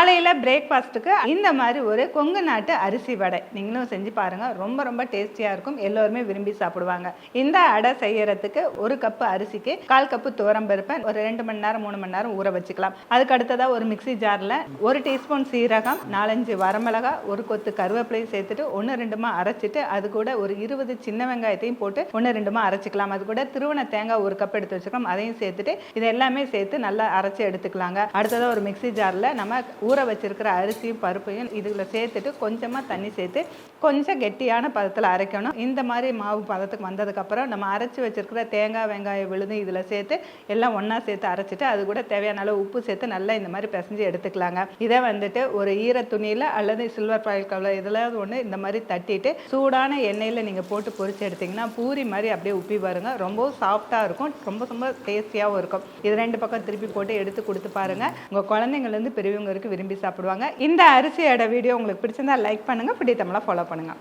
காலையில் பிரேக்ஃபாஸ்ட்டுக்கு இந்த மாதிரி ஒரு கொங்கு நாட்டு அரிசி வடை நீங்களும் செஞ்சு பாருங்கள். ரொம்ப ரொம்ப டேஸ்டியாக இருக்கும். எல்லோருமே விரும்பி சாப்பிடுவாங்க. இந்த அடை செய்யறதுக்கு ஒரு கப்பு அரிசிக்கு 1/4 கப்பு துவரம்பருப்பை ஒரு 2 மணி நேரம் 3 மணி நேரம் ஊற வச்சுக்கலாம். அதுக்கு அடுத்ததாக ஒரு மிக்சி ஜாரில் 1 டீஸ்பூன் சீரகம், 4-5 வரமிளகா, ஒரு கொத்து கருவேப்பிலையும் சேர்த்துட்டு 1-2 அரைச்சிட்டு அது கூட ஒரு 20 சின்ன வெங்காயத்தையும் போட்டு 1-2 அரைச்சிக்கலாம். அது கூட திருவண்ண தேங்காய் 1 கப் எடுத்து வச்சுக்கலாம். அதையும் சேர்த்துட்டு இது எல்லாமே சேர்த்து நல்லா அரைச்சி எடுத்துக்கலாங்க. அடுத்ததாக ஒரு மிக்சி ஜாரில் நம்ம ஊற வச்சிருக்கிற அரிசியும் பருப்பையும் இதில் சேர்த்துட்டு கொஞ்சமாக தண்ணி சேர்த்து கொஞ்சம் கெட்டியான பதத்தில் அரைக்கணும். இந்த மாதிரி மாவு பதத்துக்கு வந்ததுக்கப்புறம் நம்ம அரைச்சி வச்சிருக்கிற தேங்காய் வெங்காயம் விழுது இதில் சேர்த்து எல்லாம் ஒன்றா சேர்த்து அரைச்சிட்டு அது கூட தேவையான அளவு உப்பு சேர்த்து நல்லா இந்த மாதிரி பிசைஞ்சு எடுத்துக்கலாங்க. இதை வந்துட்டு ஒரு ஈர துணியில் அல்லது சில்வர் பாயில் கவலை இதில் ஒன்று இந்த மாதிரி தட்டிட்டு சூடான எண்ணெயில் நீங்கள் போட்டு பொரிச்சு எடுத்திங்கன்னா பூரி மாதிரி அப்படியே உப்பி வருங்க. ரொம்பவும் சாஃப்டாக இருக்கும். ரொம்ப ரொம்ப டேஸ்டியாகவும் இருக்கும். இது 2 பக்கம் திருப்பி போட்டு எடுத்து கொடுத்து பாருங்கள். உங்கள் குழந்தைங்கள்லேருந்து பெரியவங்க விரும்பி சாப்பிடுவாங்க. இந்த அரிசி அடை வீடியோ உங்களுக்கு பிடிச்சிருந்தா லைக் பண்ணுங்க. பிடி தமிழா ஃபாலோ பண்ணுங்க.